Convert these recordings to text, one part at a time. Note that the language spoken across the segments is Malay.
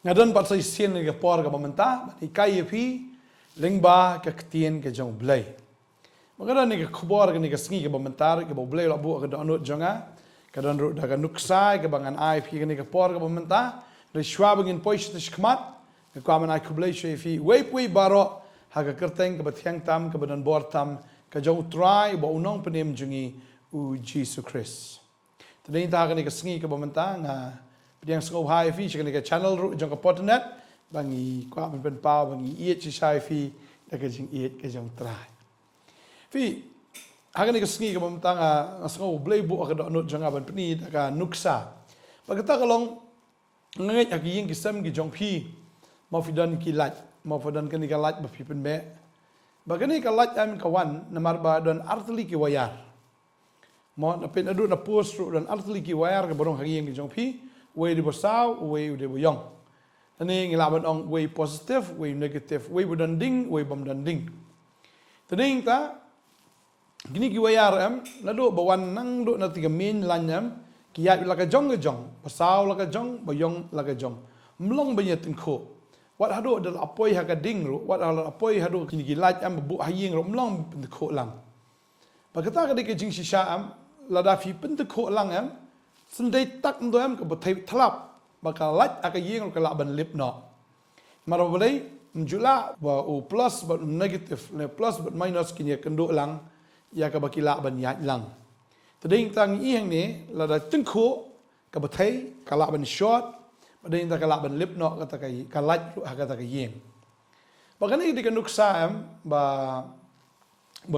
Ngadon pat sai sien ke por ke bamenta ni kai pi lengba ke ktien ke jong blai. Magana ni ke khubor ke ni ke sngi ke bamentar ke blai la bu ke donut jonga ke don ru da ke nuksa ke bangan ai pi ke ni ke por ke bamenta de schwabing in poish de schmat ke kwamen ai kublai she fi wei baro ha ke kerteng ke bthiang tam ke badan bor tam ke jong try bo unong penem jungi u Jesus Christ. Tading ta ke ni ke sngi ke bamenta nga Yang sengau hai fi chakani ke channel ru jong ke POTTERNET bangi kwa pen pau bangi iet chi sai fi da ke jing iet ke jong trai. Fi hagani ke sngi ke bamtang sengau blai bu ke donut jong ban pni da ka nuksa. Bagata kalong ngai ak ying ki sam ki jong pi mau fi dan ki lat mau fi dan ke ni ka lat ba fi pen me. Bagani ka lat am kawan namar ba don artli ki wayar. Mo na pen adu na post ru dan artli ki wayar ke borong hagi ying ki jong pi. Way di besar, way di boyong. Ini ngelaban ong way positif, way negatif, way berdanding, way bamdanding. Tading ta, gini kiwayar nado bawan nang do na tiga min lanyam, kiyat laka jong ke jong, besar laka jong, boyong laka jong. Mlong banyak tengko. Wat hado adalah apoi hakading ru, wat adalah apoi hado kini kilat bu haying ru mlong tengko lang. Bagata kedik jing sisa lada fi tengko lang Sendai tak ndoam ke bthei thlap bakal lat aka yeng ke laban lip no. Mara boleh menjula ba o plus ba negative le plus ba minus kini kendo lang ya ka baki laban ya lang. Tading tang i hang ni la da tengko ke bthei ka laban short bading ta ka laban lip no kata kai ka lat kata ka yeng. Bagani di kanuk sa ba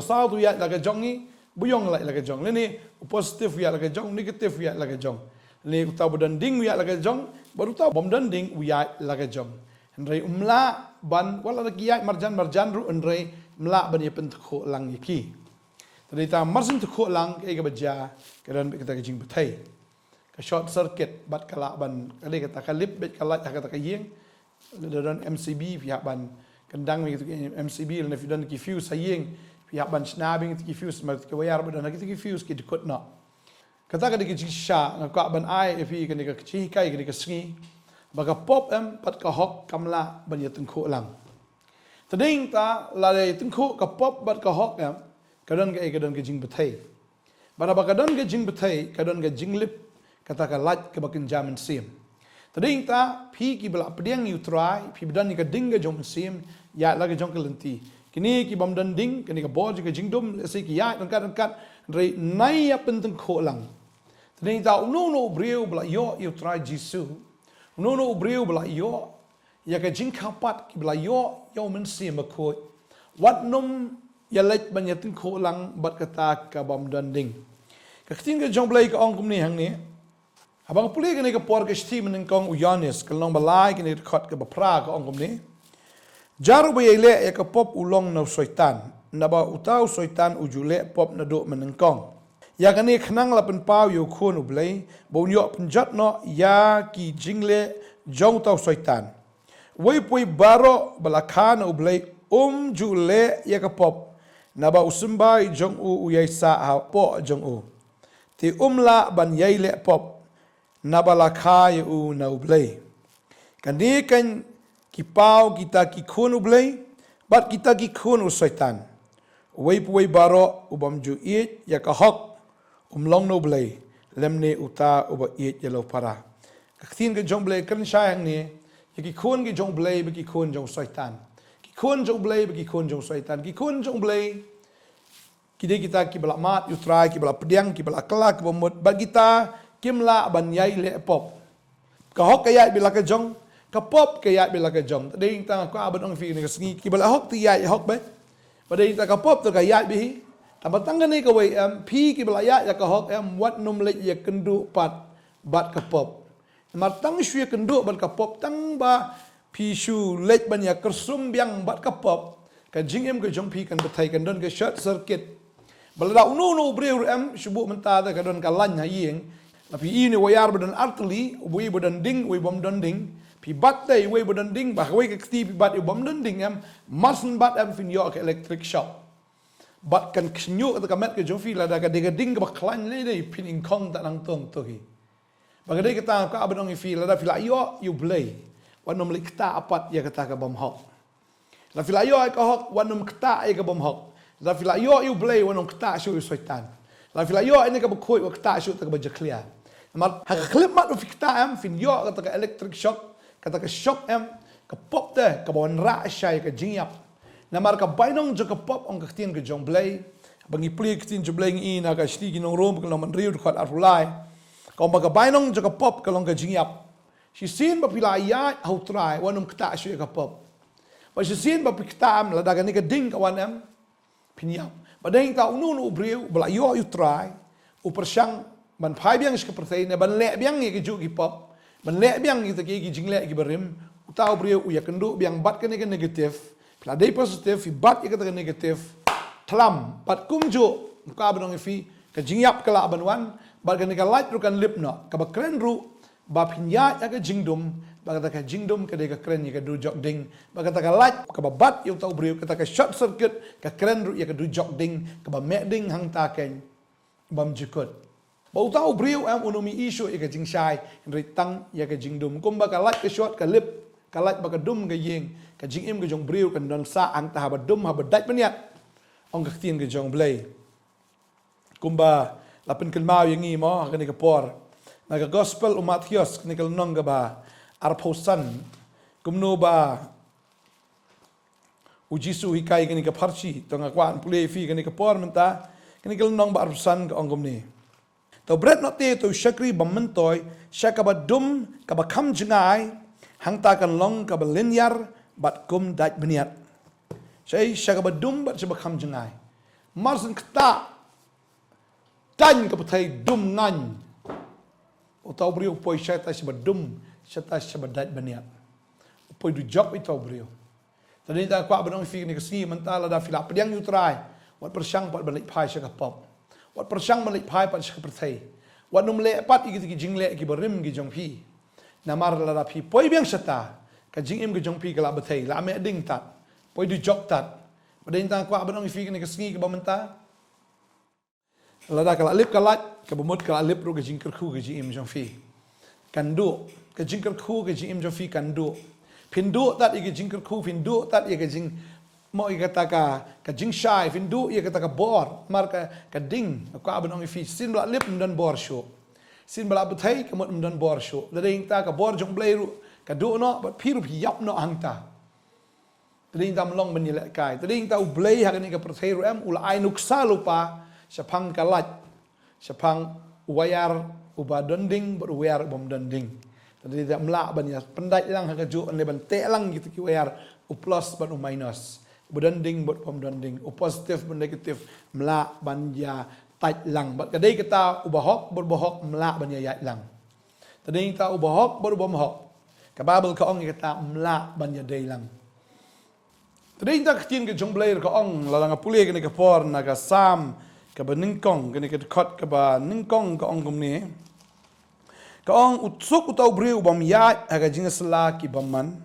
sao tu ya la ka jongi buyong lại là cái jong ini positif ya là cái jong negatif ya là cái jong ini utau berdanding ya là cái jong baru tahu berdanding ya là cái jong henry umla ban wala kiai marjan ru henry mla ban ye pentkho lang yaki tadi ta marsin tkho lang ke baja kedan kita jing bthei ka short circuit bat kala ban kali kata kalip bet kala kata ka yeng dan MCB pihak ban kendang gitu MCB dan fidan ki fuse sayeng pihak ban snabing ti fuse mat ke wayar badan ki fuse ki dikot no kata ka dik sha ka ban ai fi ka ni ka chi kai ka ni ka sngi baga pop pat ka hok kamla ban ye tengko lang tading ta la le tengko ka pop bat ka hok ka don ka jing bthei bara ba ka don ka jing bthei ka don ka jing lip kata ka lat ka bakin jamin sim tading ta phi ki bala pdiang you try phi badan ni ka ding ka jom sim ya la ka jong ka lenti kini ki bam danding kini ka boj ka jingdom se ki ya angkat rei nai ya penteng kho lang tading ta no breu bla yo you try jisu no breu bla yo ya ka jing khapat ki bla yo men sim ba kho wat nom ya lech ban ya teng kho lang bat kata ka bam danding ka ktin ka jong blai ka ong kum ni hang ni abang puli kini ka por ka sti men kong uyanis kalong balai kini khot ka ba pra ka ong kum ni Jaru bayele ya ke pop ulong na soitan naba utau soitan ujule pop na do menengkong ya kani khnang la pen pau yo khon ublei bo nyo penjat no ya ki jingle jong tau soitan wei pui baro balakhan ublei jule ya ke pop naba usumbai jong u uyai sa ha po jong u ti la ban yaile pop naba lakha u na ublei kani kan Kipau kita ki khun ublei bat kita ki khun usaitan wei puai baro ubam ju it ya ka hok long no blei lemne uta uba it ya lo para ka thin ke jong blei kan sha hang ni ya ki khun ki jong blei ki khun jong saitan ki khun jong blei ki khun jong saitan ki khun jong blei ki de kita ki bala mat you try ki bala pediang ki bala kelak bomot bat kita kimla ban yai le pop ka hok ka yai bila ka jong kapop kaya bila ka jong tading ta ko abon ong fi ni sngi ki bala hok ti ya hok be bading ta kapop to kaya bi tabatang ni ka wei phi ki bala ya ka hok wat num le ya kendu pat bat kapop matang shue kendu ban kapop tang ba phi shu le ban ya kersum biang bat kapop ka jing ka jong phi kan bthai kan don ka short circuit bala da no breu shubu menta da ka don ka lan ha yeng tapi ini wayar badan artli ubui badan ding ui bom don ding pi bat day we berdanding bah we ke pi bat bom danding masin bat fin yo ke electric shock bat kan knyu ka met ke jofi la da ka de ding ba klan le dei pin in kong ta nang tong to hi ba ga de ka ta ka abang fi la da fi la yo you play wanum li kta apat ya kata ka bom hok la filayo ka hok wanum kta ya ka bom hok la filayo yu blay wanum kta shu syaitan la filayo ini ka bkhoi wa kta shu ta ka bajkhlia mal ha klip mat fi kta am fin yo kata ka electric shock kata ka shock am ka pop te ka bon ra shai ka jiap na mar ka bainong jo ka pop ong ka tien ka jong blay bangi pli ka tien jo blay ngi na ka shti ginong rom ka man riu khat arulai ka ba ka bainong jo ka pop ka long ka jiap si sin ba pila ya au try wanum kta shu ka pop ba si sin ba pikta am la daga ni ka ding ka wan am pinyam ba ding ta unu nu briu bla yo you try u persang ban phai biang ska pertai ne ban le biang ni ka ju ki pop ban le biang ni ta ki jing le ki berim u tau briu u ya kendu biang bat ka ni ka negative pla dei positive fi bat ka ta negative tlam bat kum ju ka banong fi ka jingyap ka la ban wan ba ka ni ka light ru kan lip no ka ba kren ru ba pinya ya ka jingdum ba kata ka jingdum ka de ka kren ya ka du jok ding ba kata ka light ka ba bat yu tau briu kata ka short circuit ka kren ru ya ka du jok ding ka ba me ding hang ta ken bam jikut ba tau briu am unumi isu ya ka jing shai ri tang ya ka jingdum kum ba ka light ka short ka lip ka light ba ka dum ka yeng ka jing im ka jong briu kan don sa ang ta ba dum ha ba dai paniat ong ka tien ka jong blay kum ba lapin kel mau yang ngi mo ka ni ka por na ka gospel umat hios ni ka nong ka ba arposan kumno ba ujisu hikai kini ka parchi to nga kwan pule fi kini ka por menta kini ka nong ba arposan ka ongom ni to bread not te to shakri bamentoy shaka ba dum ka ba kham jingai hang ta kan long ka ba linyar bat kum dait beniat sai shaka ba dum bat ba kham jingai marsen kta tan ka bthei dum ngan o tau brio poi shata ba dum shata shabadat baniat poi du job itu brio tadi ta kwa banong fi ni kasi mentala da fila pediang yu try wat persang pat balik pai sha pop wat persang balik pai pat sha perthai wat num le pat igi ki jingle ki berim ki jong pi namar la da pi poi biang shata ka jing im ki jong pi ka la bethai la me ding tat poi du job tat tadi ta kwa banong fi ni kasi ki ba menta la da ka lip ka lat ka bumut ka lip ru ki jing khuh ki jing im jong fi kandu ke jingkar khu ke jing jofi kandu pindu tat ige jingkar khu pindu tat ige jing mo ige taka ka jing shai pindu ige taka bor mar ka ding ka abanong fi sin bla lip mdan bor sho sin bla bthei ka mot mdan bor sho da ding ta ka bor jong blairu ka du no ba phiru phi yap no hangta ding tam long ben yele kai ding ta u blai ha ni ka prthei ru am ul ai nuksa lupa sapang kalat sapang wayar uba donding ber wayar bom donding tadi tidak melak banyak pendai lang hakajuk ane ban te lang gitu ki wayar u plus ban u minus bedonding bot pom donding u positif ban negatif melak ban ya taj lang bat kadai kita u bahok ber bahok melak ban ya lang tadi kita u bahok ber bom hok ka babel ka ong kita melak ban ya dai lang tadi kita ktin ke jong blair ka ong lalang pule ke ni ka por na ka sam ka ba ningkong ke ni ka khot ka ba ningkong ka ong kum ni kaong utsuk utau bri ubam ya aga jinga sela ki baman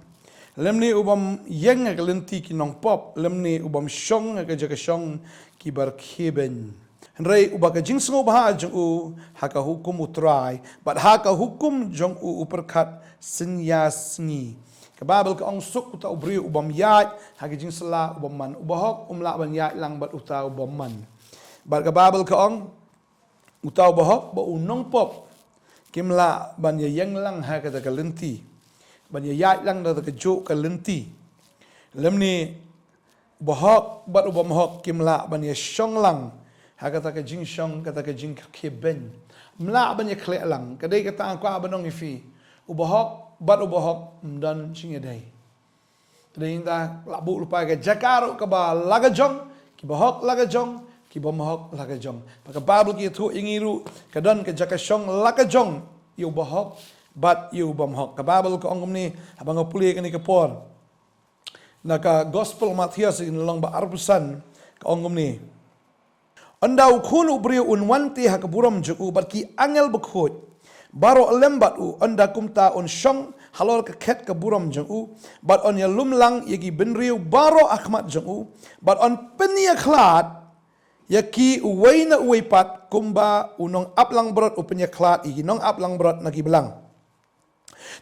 lemni ubam yeng aga lenti ki nong pop lemni ubam shong aga jaga shong ki bar kheben rei ubaga jing sngo bah jong u haka hukum utrai but haka hukum jong u uperkat sinya sngi ka babel kaong suk utau bri ubam ya aga jing sela ubam man ubahok umla ban ya lang bat utau ubam man bar ka babel kaong utau bahok ba unong pop kimla ban ya yang lang ha ka ka lenti ban ya yai lang da ka jo ka lenti lemni bahok bat ubam hok kimla ban ya shong lang ha ka jing shong ka jing kheben mla ban ya khle lang ka dei ka ta kwa banong ifi ubahok bat ubahok mdan chinge dai dei inda labu lupa ka jakaro ka ba laga jong ki bahok laga jong ki bomhok laga jong paka babel ki thu ingiru kadon ke jaka shong laga jong yu bahok bat yu bomhok ka babel ko ongom ni abang puli ka ni ka por naka gospel Matthias in long ba arpusan ka ongom ni andau khunu bri unwanti hakaburam juku bat ki angel bakhot baro lembat u anda kumta on shong halol ka khet ka buram jong bat on ya lumlang yagi benriu baro akhmat jong bat on penia khlat yaki uway na uway pat kumba unong aplang brot upenya klat igi nong aplang brot nagi belang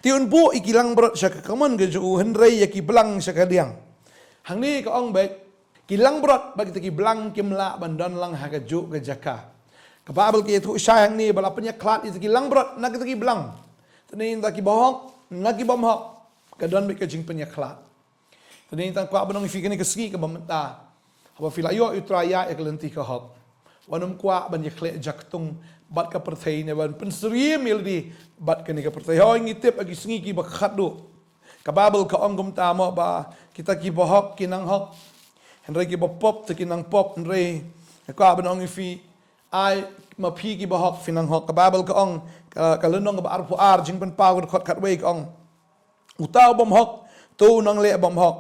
Tiun bu ikilang berat syaka kaman ke ju henrei ya ki belang syaka diang. Hang ni ka ong baik kilang berat bagi ki belang kimla bandan lang ha ka ju ke jaka. Ka babel ki tu syang ni bala penya klat itu kilang berat nak ki belang. Tani tak ki bohok nak ki bom hok ka don ke jing penya klat. Tani tak kwa banong fi ni ke ski ke bamta. Apa fila yo utraya ek lenti ka hok. Wanum kwa ban ye khle jaktung bat ka perthei ne ban pensri mildi bat ka ni ka perthei ho ngitip agi sngi ki ba khadu ka babel ka ongum ta mo ba kita ki bohok kinang hok henre ki ba pop te kinang pop henre ka ban ong fi ai ma phi ki bohok finang hok ka babel ka ong ka lenong ba arpu ar jing ban pau khot khat wei ka ong utaw bom hok tu nang le bom hok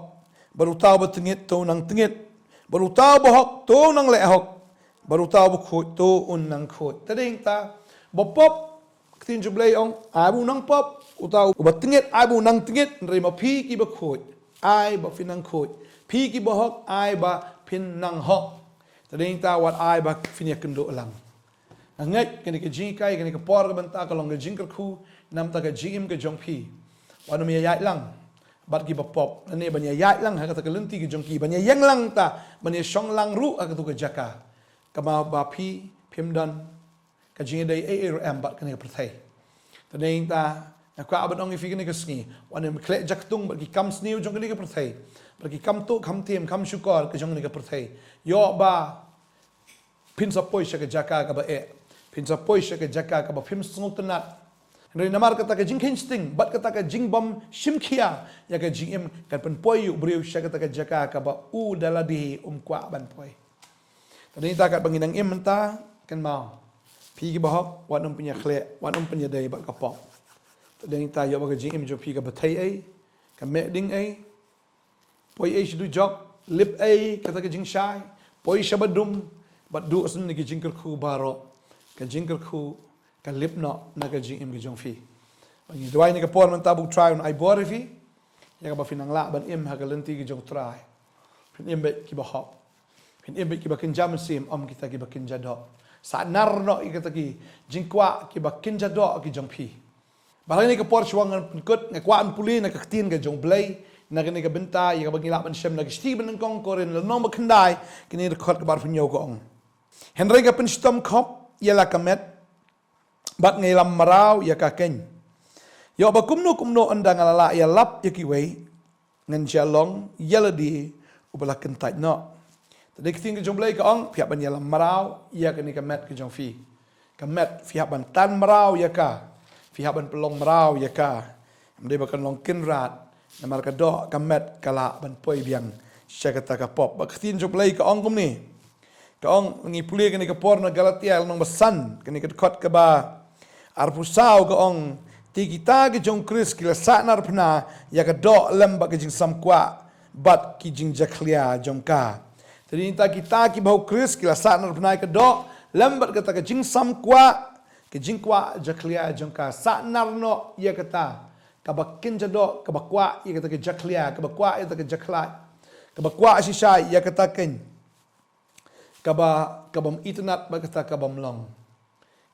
baru taw ba tengit tu nang tengit baru taw bohok tu nang le hok baru tahu buku tu unang khut. Tadi kita bopop ketin jublay ong abu nang pop utau ubat tingit abu nang tingit nerima pi ki buku ai ba finang khut pi ki bohok ai ba pin nang hok. Tadi kita wat ai ba finia kendo lang. Angat kini ke jikai kini ke por ke benta kalong ke jingker khu nam ta ke jim ke jong pi. Wanu mi yai lang bat ki bopop ane banya yai lang ha kata ke lenti ke jong ki banya yang lang ta banya shong lang ru ha tu ke jaka. Kama bapi pimdan kajing dai am bat kene perthai tadeng ta ka abadong ifi kene kasngi wanem kle jaktung bat ki kam sniu jong kene perthai bat ki kam tu kam tem kam shukor ke jong kene perthai yo ba pin sa poisha ke jaka ka ba pin sa poisha ke jaka ka ba pim sngutenat Nari namar kata ke jing hinsting bat kata ke jing bom shimkhia ya ke jing em kan pen poyu briu sha kata ke jaka ka ba u daladi kwa ban poi. Tadi kita kat banginang im mentah kan mau. Pi ki bahok wan punya khle, wan punya dai bat kapok. Tadi kita yo bagi im jo pi ka bthei ai, ka me ding ai. Poi ai du jok, lip ai kata ke jing shai, poi shabadum bat du asun ni ki jing khubor baro. Ka jing khubor ka lip no na ka jing im ki jong fi. Bangi duai ni ka por mentah bu try on ai bor fi. Ya ka ba finang la ban im ha ka lenti ki jong try. Fin im be ki bahok. Pin ebe ki bakin jam sim om kita ki bakin jadok sa nar no kita ki jingkwa ki bakin jadok ki jong pi balai ni ka por chuang kut ne kwa an puli na ka tin ka jong blai na ka ni ka benta ya ka bagi la ban shem na ki sti ban kong korin la no ma khandai ki ni khot ka bar funyo ko ong henry ka pin stom khop ya la ka met bat ngai lam marau ya ka ken yo ba kumno andang ala ya lap ya ki wei ngan Shillong ya la di ubala kentai no. Tadi kita tinggal jom belai ke ong, pihak ban yalam marau, ia kini ke met ke jom fi. Ke met, pihak ban tan marau ya ka. Pihak ban pelong marau ya ka. Mereka bakal long kinrat. Namar ke dok, ke met, kalak ban poi biang. Saya kata ke pop. Bak kita jom belai ke ong kum ni. Ke ong, ngi pulih kini ke por na Galatia, nong besan. Kini ke dekot ke ba. Arpusau ke ong. Ti kita ke jom kris, kila saknar pena. Ya ke dok, lem bak ke jing samkwa. Bat ki jing jaklia jom ka. Jadi kita ki bau kris kila saat nar penai ke dok lambat kata ke jing sam kwa jaklia jongka saat nar no ia kata ka bakin jadok ka bakwa ia kata ke jaklia ka bakwa ia kata ke jakla ka bakwa sisai ia kata ken ka bam internet ba kata ka bam long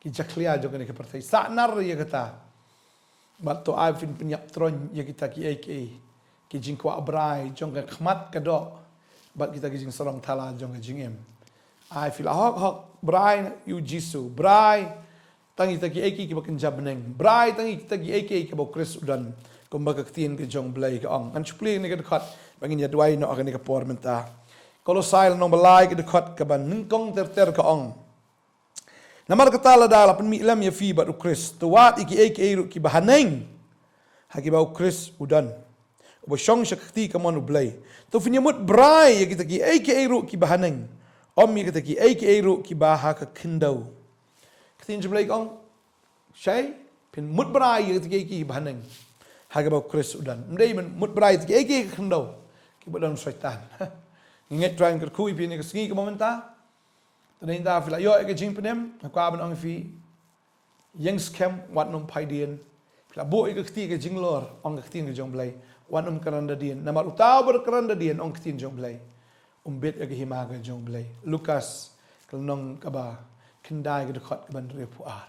ki jaklia jongka ni ke pertai saat nar ia kata bat to ai fin penyap tron ia kita ki ki jing kwa brai jongka khmat ka dok bat kita kijing sorong thala jong kijing em I feel hok brai yu jisu brai tangi taki eki ki bakin jabneng brai tangi taki eki ki bau kris udan kumba kaktin ke jong blai ke ong an chupli ni ke dekat bangin ya duai no akani ke por menta kolosai no balai ke dekat ke ban ningkong ter ke ong namar kata la dala pen mi lam ya fi bat kris tuat iki eki ru ki bahaneng haki bau kris udan Oba syong syakti kaman ublay. Tu finyamut brai ya kita ki ai ki airu ki bahaneng. Om ya kita ki ai ki airu ki baha ka kendau. Ketin jublay kong syai pin mut brai ya kita ki bahaneng. Haga bau kris udan. Mdai men mut brai ki ai ki kendau. Ki badan syaitan. Nget trying ku pi ni ka sngi ka momenta. Tadin da fila yo ka jing penem ka ban ong fi yang scam wat nom paidien. Fila bo ka kti ka jing lor ong ka kti ka jong blay. Wan keranda dian nama utau berkeranda dian ong ketin jong blai bet agi himaga jong blai Lukas kelnong kaba kendai ke dekat ke ban riu puar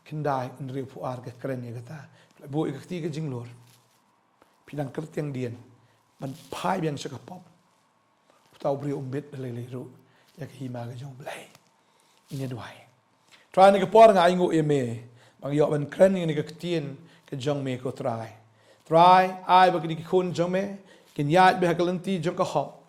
kendai riu puar ke keren ya kata buat kerti ke jing lor. Pinang kerti yang dian. Man pai yang sekapop. Tahu beri umbit lele-lele ya ke hima ke jong belai. Ini dua. Try ni ke por ngai ngu eme. Bang yok ban kren ni ke ketien ke jong me ko try. Try ai bagi ke kun jong me. Kin yat be hakalenti jong ka hop.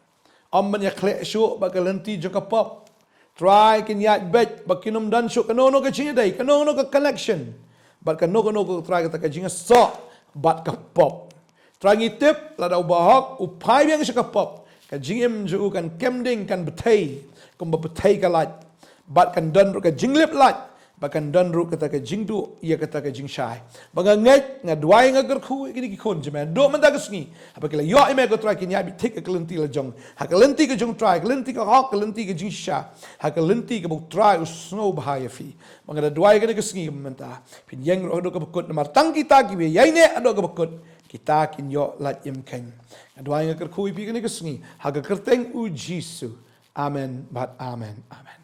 Ban ya kle shu bakalenti jong ka pop. Try kin yat bet bakinum dan shu kanono ke chinga dai. Kanono ke connection. Bat kanono ko try ka ka jinga so bat ka pop. Try ngitip lada ubahok upai yang ka pop. Kan jingim ju kan kemding kan bthei kum bthei ka lat bat kan dan ru ka jinglip lat ba kan dan ru kata ka jingdu ia kata ka jing shai ba ngai ngadwai ngagar khu kini ki khon jema do man da kasngi apa kila yo ime ko try kin ya bi tik ka lenti la jong ha ka lenti ka jong try ka lenti ka hok ka lenti ka jing sha ha ka lenti ka bu try snow bahaya fi ba ngadwai ka kasngi menta pin yang ro do ka bakut namar tang kita ki be yai ne ado ka bakut kita kin yo lat yem ken adwa nga ker kui pi kini kesngi haga kerteng u jisu amen bat amen amen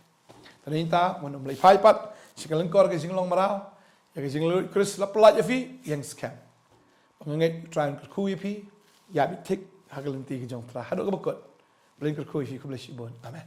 taninta mon mulai pai pat sikalang kor ke singlong marau ya ke singlu kris la plat ya fi yang scam pangai try ker kui pi ya bi tik haga lenti ke jong tra hado ka bakot bling ker kui fi ku bless you bon amen